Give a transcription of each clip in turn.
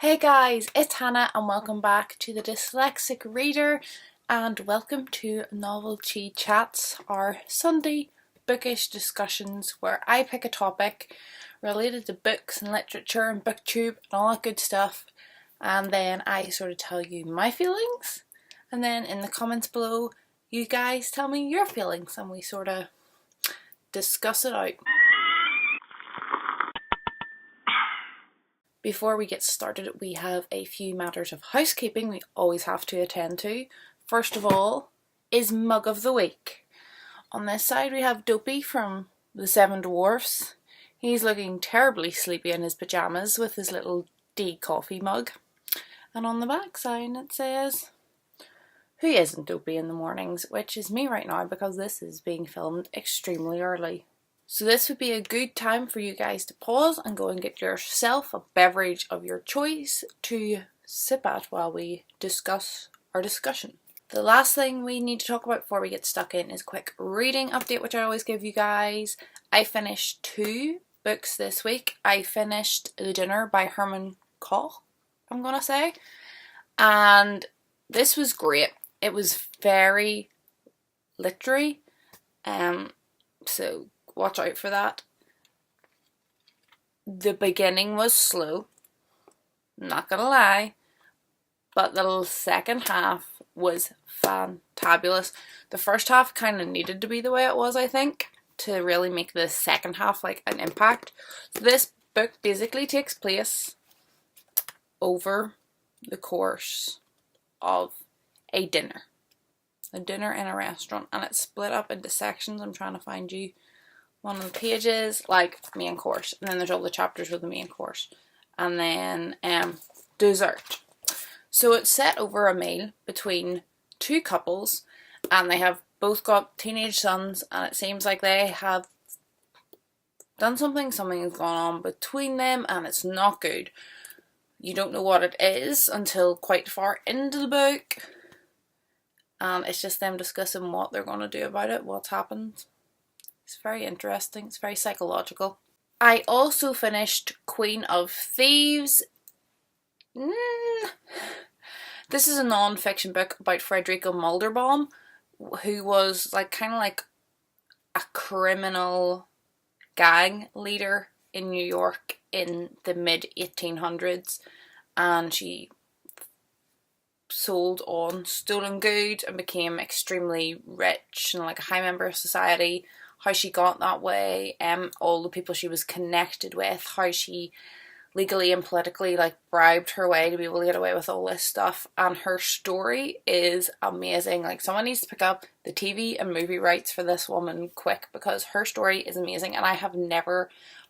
Hey guys, it's Hannah and welcome back to the Dyslexic Reader and welcome to Novelty Chats, our Sunday bookish discussions where I pick a topic related to books and literature and booktube and all that good stuff, and then I sort of tell you my feelings, and then in the comments below you guys tell me your feelings and we sort of discuss it out. Before we get started, we have a few matters of housekeeping we always have to attend to. First of all is Mug of the Week. On this side we have Dopey from the Seven Dwarfs. He's looking terribly sleepy in his pyjamas with his little D coffee mug. And on the back side it says, "Who isn't Dopey in the mornings?" which is me right now because this is being filmed extremely early. So this would be a good time for you guys to pause and go and get yourself a beverage of your choice to sip at while we discuss our discussion. The last thing we need to talk about before we get stuck in is a quick reading update, which I always give you guys. I finished 2 books this week. I finished The Dinner by Herman Koch, I'm gonna say, and this was great. It was very literary, so watch out for that. The beginning was slow, not gonna lie, but the second half was fantabulous. The first half kind of needed to be the way it was, I think, to really make the second half like an impact. So this book basically takes place over the course of a dinner in a restaurant, and it's split up into sections. I'm trying to find you one of the pages, like main course, and then there's all the chapters with the main course, and then dessert. So it's set over a meal between 2 couples, and they have both got teenage sons, and it seems like they have done something has gone on between them, and it's not good. You don't know what it is until quite far into the book, and it's just them discussing what they're going to do about it, what's happened. It's very interesting. It's very psychological. I also finished Queen of Thieves. This is a non-fiction book about Frederica Mulderbaum, who was kind of like a criminal gang leader in New York in the mid-1800s, and she sold on stolen goods and became extremely rich and like a high member of society. How she got that way, all the people she was connected with, how she legally and politically bribed her way to be able to get away with all this stuff, and her story is amazing. Someone needs to pick up the TV and movie rights for this woman quick, because her story is amazing and I have never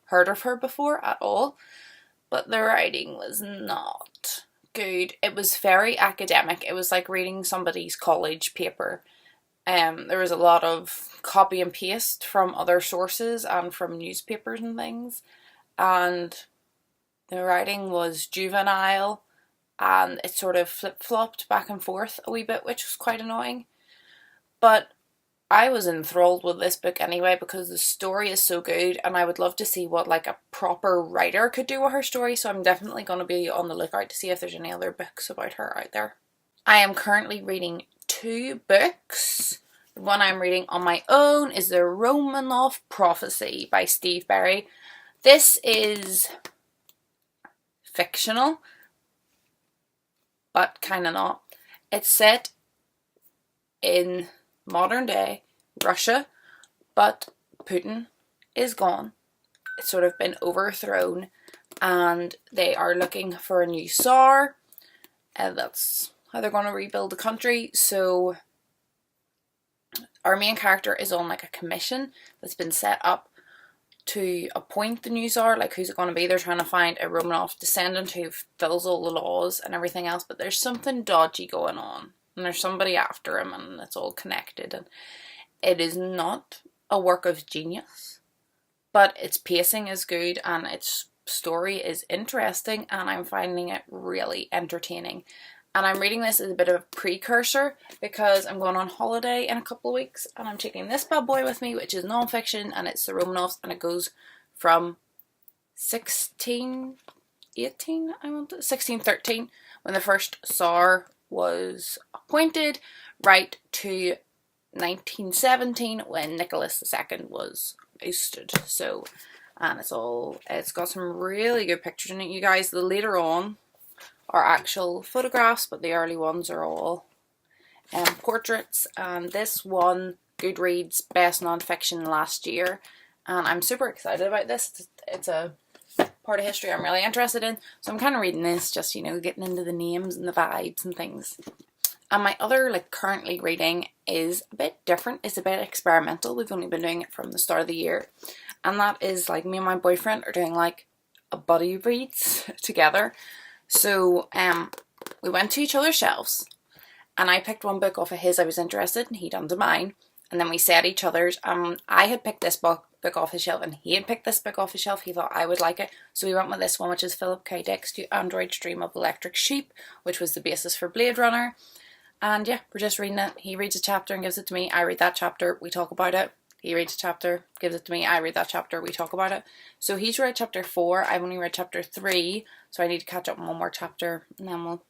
heard of her before at all, but the writing was not good. It was very academic. It was like reading somebody's college paper. There was a lot of copy and paste from other sources and from newspapers and things, and the writing was juvenile and it sort of flip-flopped back and forth a wee bit, which was quite annoying. But I was enthralled with this book anyway because the story is so good, and I would love to see what a proper writer could do with her story, so I'm definitely going to be on the lookout to see if there's any other books about her out there. I am currently reading 2 books. The one I'm reading on my own is The Romanov Prophecy by Steve Berry. This is fictional, but kind of not. It's set in modern day Russia, but Putin is gone. It's sort of been overthrown, and they are looking for a new Tsar, and that's how they're going to rebuild the country. So our main character is on a commission that's been set up to appoint the new Tsar. Who's it going to be? They're trying to find a Romanov descendant who fulfills all the laws and everything else, but there's something dodgy going on, and there's somebody after him, and it's all connected, and it is not a work of genius, but its pacing is good and its story is interesting, and I'm finding it really entertaining. And I'm reading this as a bit of a precursor because I'm going on holiday in a couple of weeks, and I'm taking this bad boy with me, which is non-fiction, and it's the Romanovs, and it goes from 16 1618, 1613, when the first Tsar was appointed, right to 1917 when Nicholas II was ousted. So, and it's got some really good pictures in it, you guys. The later on are actual photographs, but the early ones are all portraits. And this won Goodreads Best Non-Fiction last year, and I'm super excited about this. It's a part of history I'm really interested in, so I'm kind of reading this just, you know, getting into the names and the vibes and things. And my other, like, currently reading is a bit different. It's a bit experimental. We've only been doing it from the start of the year, and that is, like, me and my boyfriend are doing, like, a buddy reads together. So we went to each other's shelves, and I picked one book off of his I was interested in, he done to mine, and then we said each other's. I had picked this book off his shelf, and he had picked this book off his shelf. He thought I would like it, so we went with this one, which is Philip K. Dick's To Android's Dream of Electric Sheep, which was the basis for Blade Runner. And yeah, we're just reading it. He reads a chapter and gives it to me. I read that chapter, we talk about it. He reads a chapter, gives it to me. I read that chapter, we talk about it. So he's read chapter 4, I've only read chapter 3, so I need to catch up on one more chapter, and then we'll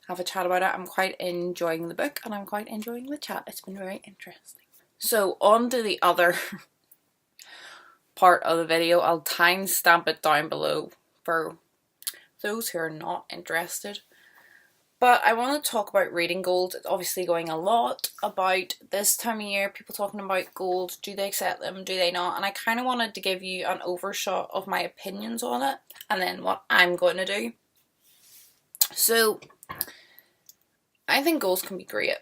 have a chat about it. I'm quite enjoying the book, and I'm quite enjoying the chat. It's been very interesting. So on to the other part of the video. I'll timestamp it down below for those who are not interested. But I want to talk about reading goals. It's obviously going a lot about this time of year, people talking about goals. Do they accept them? Do they not? And I kind of wanted to give you an overshot of my opinions on it, and then what I'm going to do. So, I think goals can be great,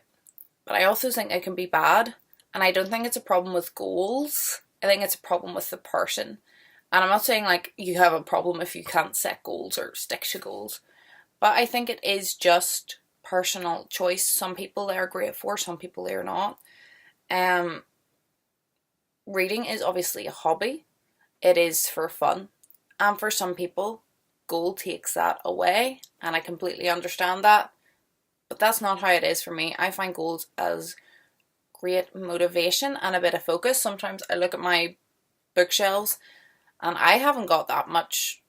but I also think they can be bad. And I don't think it's a problem with goals. I think it's a problem with the person. And I'm not saying, like, you have a problem if you can't set goals or stick to goals. But I think it is just personal choice. Some people they are great for, some people they are not. Reading is obviously a hobby. It is for fun. And for some people, goal takes that away. And I completely understand that. But that's not how it is for me. I find goals as great motivation and a bit of focus. Sometimes I look at my bookshelves and I haven't got that much,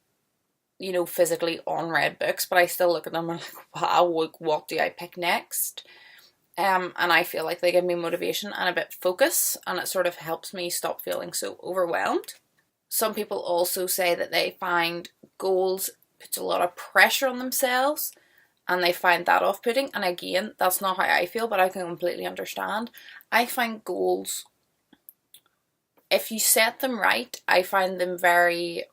you know, physically unread books, but I still look at them and I'm like, wow, what do I pick next? And I feel like they give me motivation and a bit of focus, and it sort of helps me stop feeling so overwhelmed. Some people also say that they find goals puts a lot of pressure on themselves and they find that off-putting, and again, that's not how I feel, but I can completely understand. I find goals, if you set them right, I find them very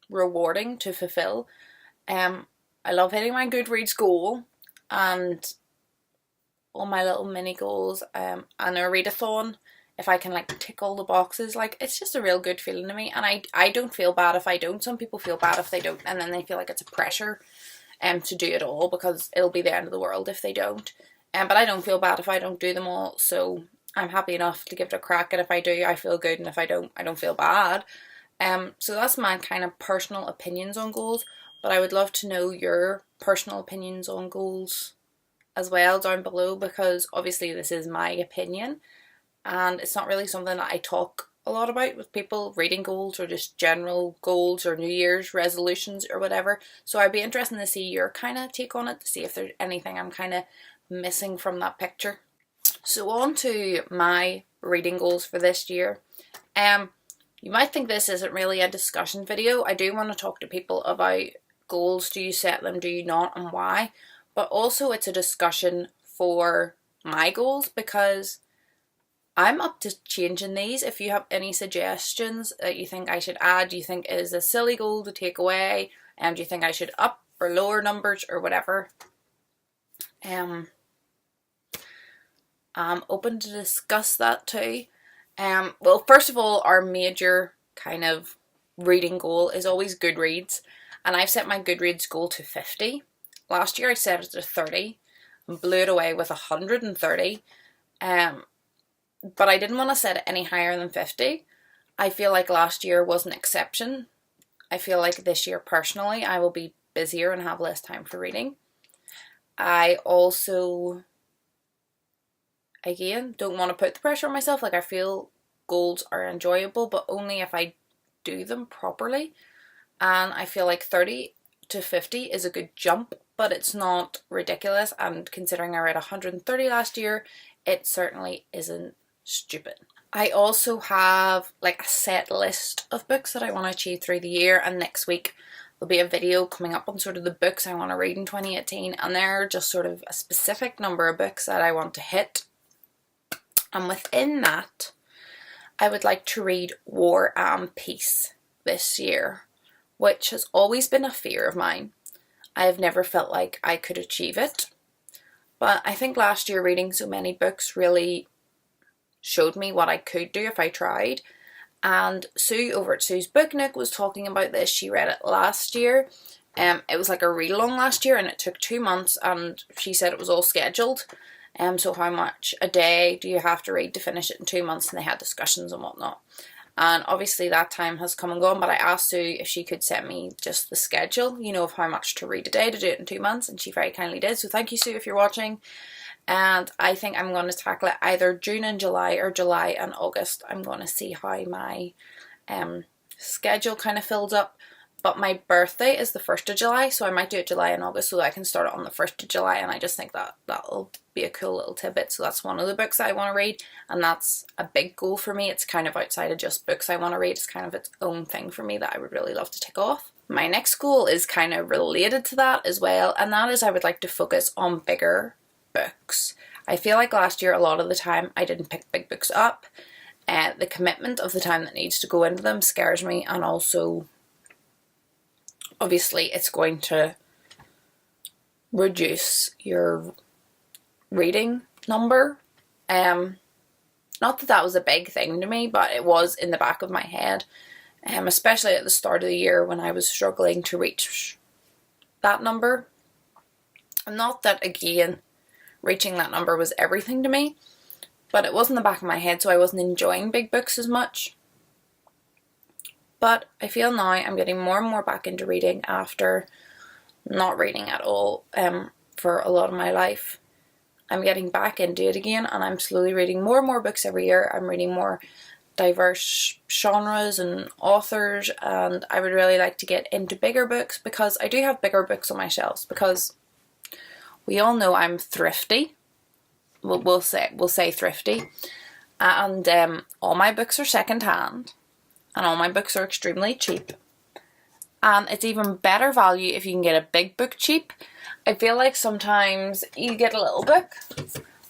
rewarding to fulfill. I love hitting my Goodreads goal and all my little mini goals, and a readathon. If I can, like, tick all the boxes, like, it's just a real good feeling to me, and I don't feel bad if I don't. Some people feel bad if they don't, and then they feel like it's a pressure to do it all, because it'll be the end of the world if they don't. But I don't feel bad if I don't do them all, so I'm happy enough to give it a crack, and if I do, I feel good, and if I don't feel bad. So that's my kind of personal opinions on goals, but I would love to know your personal opinions on goals as well down below, because obviously this is my opinion, and it's not really something that I talk a lot about with people, reading goals or just general goals or New Year's resolutions or whatever. So I'd be interested to see your kind of take on it, to see if there's anything I'm kind of missing from that picture. So on to my reading goals for this year. You might think this isn't really a discussion video. I do want to talk to people about goals. Do you set them? Do you not? And why? But also it's a discussion for my goals, because I'm up to changing these. If you have any suggestions that you think I should add, do you think is a silly goal to take away, do you think I should up or lower numbers or whatever, I'm open to discuss that too. Well, first of all, our major kind of reading goal is always Goodreads, and I've set my Goodreads goal to 50. Last year I set it to 30 and blew it away with 130. But I didn't want to set it any higher than 50. I feel like last year was an exception. I feel like this year, personally, I will be busier and have less time for reading. I also, again, don't want to put the pressure on myself. Like, I feel goals are enjoyable, but only if I do them properly. And I feel like 30 to 50 is a good jump, but it's not ridiculous, and considering I read 130 last year, it certainly isn't stupid. I also have like a set list of books that I want to achieve through the year, and next week there'll be a video coming up on sort of the books I want to read in 2018, and they're just sort of a specific number of books that I want to hit. And within that, I would like to read War and Peace this year, which has always been a fear of mine. I have never felt like I could achieve it, but I think last year reading so many books really showed me what I could do if I tried. And Sue over at Sue's Book Nook was talking about this. She read it last year. It was like a read along last year, and it took 2 months, and she said it was all scheduled. So how much a day do you have to read to finish it in 2 months? And they had discussions and whatnot. And obviously that time has come and gone, but I asked Sue if she could send me just the schedule, you know, of how much to read a day to do it in 2 months, and she very kindly did. So thank you, Sue, if you're watching. And I think I'm going to tackle it either June and July or July and August. I'm going to see how my schedule kind of fills up. But my birthday is the 1st of July, so I might do it July and August so that I can start it on the 1st of July. And I just think that that'll be a cool little tidbit. So that's one of the books that I want to read, and that's a big goal for me. It's kind of outside of just books I want to read. It's kind of its own thing for me that I would really love to tick off. My next goal is kind of related to that as well, and that is I would like to focus on bigger books. I feel like last year a lot of the time I didn't pick big books up. The commitment of the time that needs to go into them scares me, and also obviously it's going to reduce your reading number. Not that that was a big thing to me, but it was in the back of my head, especially at the start of the year when I was struggling to reach that number. And not that, again, reaching that number was everything to me, but it was in the back of my head, so I wasn't enjoying big books as much. But I feel now I'm getting more and more back into reading after not reading at all for a lot of my life. I'm getting back into it again, and I'm slowly reading more and more books every year. I'm reading more diverse genres and authors, and I would really like to get into bigger books, because I do have bigger books on my shelves, because we all know I'm thrifty. We'll say thrifty, and all my books are second hand. And all my books are extremely cheap. And it's even better value if you can get a big book cheap. I feel like sometimes you get a little book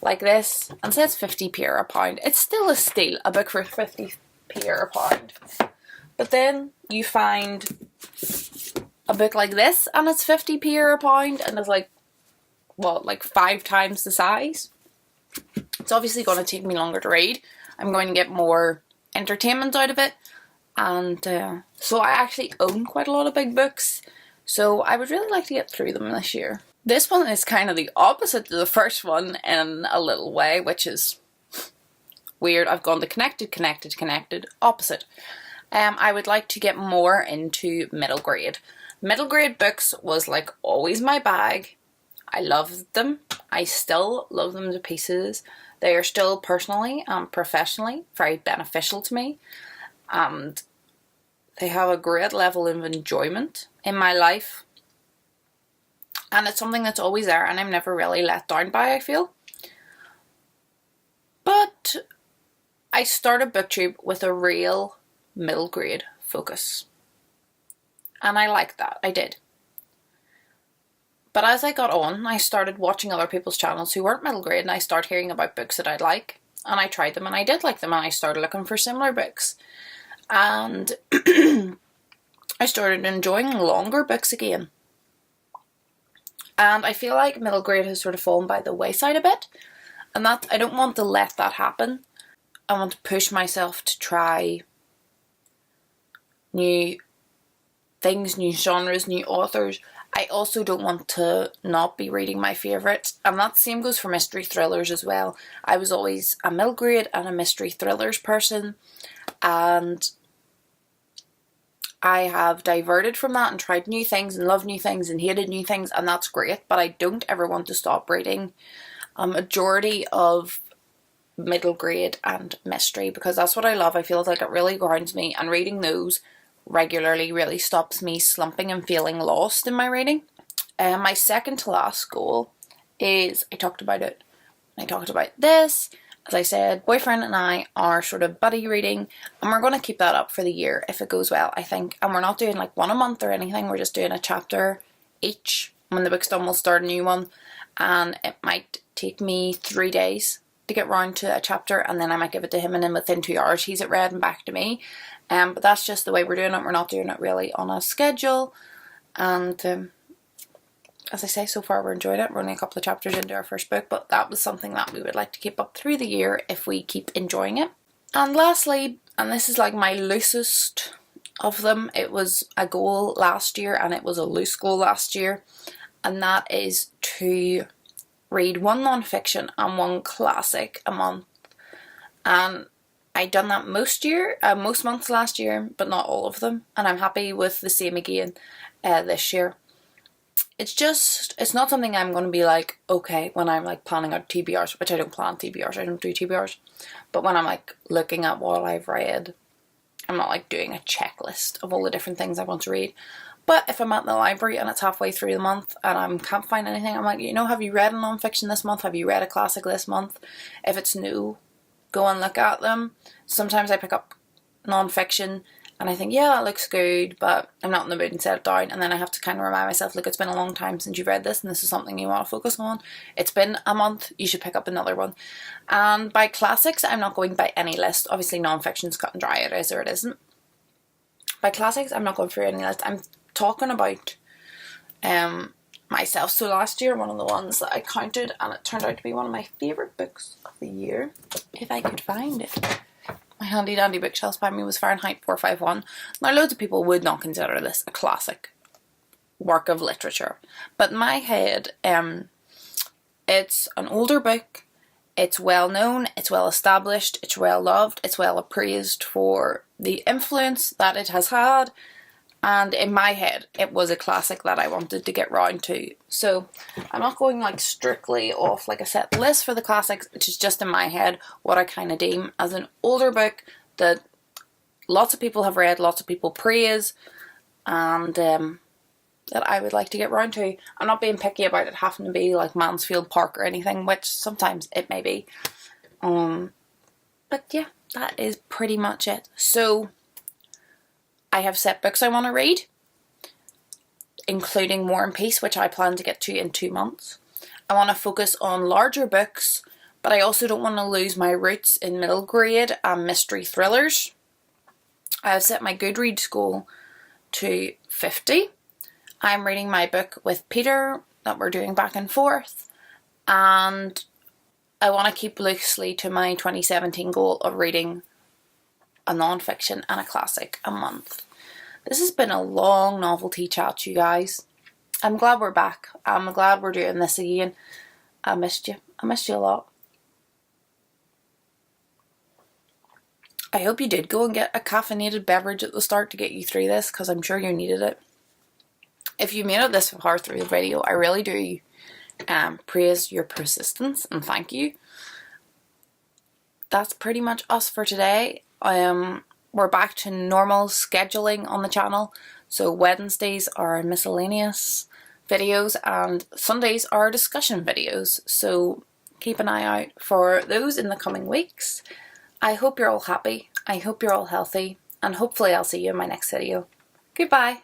like this and say it's 50p or a pound. It's still a steal, a book for 50p or a pound. But then you find a book like this and it's 50p or a pound, and it's like, what, like 5 times the size? It's obviously going to take me longer to read. I'm going to get more entertainment out of it. And so I actually own quite a lot of big books, so I would really like to get through them this year. This one is kind of the opposite to the first one in a little way, which is weird. I've gone to connected, opposite. I would like to get more into middle grade. Middle grade books was like always my bag. I loved them. I still love them to pieces. They are still personally and professionally very beneficial to me. And they have a great level of enjoyment in my life. And it's something that's always there, and I'm never really let down by, I feel. But I started BookTube with a real middle grade focus. And I liked that, I did. But as I got on, I started watching other people's channels who weren't middle grade, and I started hearing about books that I'd like. And I tried them, and I did like them, and I started looking for similar books. And I started enjoying longer books again. And I feel like middle grade has sort of fallen by the wayside a bit. And that I don't want to let that happen. I want to push myself to try new things, new genres, new authors. I also don't want to not be reading my favourites. And that same goes for mystery thrillers as well. I was always a middle grade and a mystery thrillers person. And I have diverted from that and tried new things and loved new things and hated new things, and that's great, but I don't ever want to stop reading a majority of middle grade and mystery, because that's what I love. I feel like it really grounds me, and reading those regularly really stops me slumping and feeling lost in my reading. My second to last goal is, I talked about it. I talked about this. As I said, boyfriend and I are sort of buddy reading, and we're going to keep that up for the year if it goes well, I think. And we're not doing like one a month or anything. We're just doing a chapter each. When the book's done, we'll start a new one, and it might take me 3 days to get round to a chapter, and then I might give it to him, and then within 2 hours he's at read and back to me. But that's just the way we're doing it. We're not doing it really on a schedule, and as I say, so far we're enjoying it. We're only a couple of chapters into our first book, but that was something that we would like to keep up through the year if we keep enjoying it. And lastly, and this is like my loosest of them, it was a goal last year, and it was a loose goal last year, and that is to read one non-fiction and one classic a month. And I'd done that most months last year, but not all of them, and I'm happy with the same again this year. It's not something I'm going to be like, okay, when I'm like planning out TBRs, which I don't plan TBRs, I don't do TBRs, but when I'm like looking at what I've read, I'm not like doing a checklist of all the different things I want to read. But if I'm at the library and it's halfway through the month and I can't find anything, I'm like, have you read a non-fiction this month? Have you read a classic this month? If it's new, go and look at them. Sometimes I pick up non-fiction and I think, yeah, that looks good, but I'm not in the mood and set it down. And then I have to kind of remind myself, look, it's been a long time since you've read this and this is something you want to focus on. It's been a month, you should pick up another one. And by classics, I'm not going by any list. Obviously, non-fiction's cut and dry, it is or it isn't. By classics, I'm not going through any list. I'm talking about myself. So last year, one of the ones that I counted, and it turned out to be one of my favourite books of the year, if I could find it. My handy dandy bookshelf by me was Fahrenheit 451. Now, loads of people would not consider this a classic work of literature, but in my head, it's an older book. It's well known, it's well established, it's well loved, it's well appraised for the influence that it has had, and in my head it was a classic that I wanted to get round to. So I'm not going like strictly off like a set list for the classics, which is just in my head what I kind of deem as an older book that lots of people have read, lots of people praise, and that I would like to get round to. I'm not being picky about it having to be like Mansfield Park or anything, which sometimes it may be. But yeah, that is pretty much it. So I have set books I want to read, including War and Peace, which I plan to get to in 2 months. I want to focus on larger books, but I also don't want to lose my roots in middle grade and mystery thrillers. I have set my Goodreads goal to 50. I'm reading my book with Peter that we're doing back and forth, and I want to keep loosely to my 2017 goal of reading a non-fiction and a classic a month. This has been a long novelty chat, you guys. I'm glad we're back. I'm glad we're doing this again. I missed you. I missed you a lot. I hope you did go and get a caffeinated beverage at the start to get you through this, because I'm sure you needed it. If you made it this far through the video, I really do praise your persistence and thank you. That's pretty much us for today. We're back to normal scheduling on the channel. So Wednesdays are miscellaneous videos and Sundays are discussion videos. So keep an eye out for those in the coming weeks. I hope you're all happy. I hope you're all healthy. And hopefully I'll see you in my next video. Goodbye.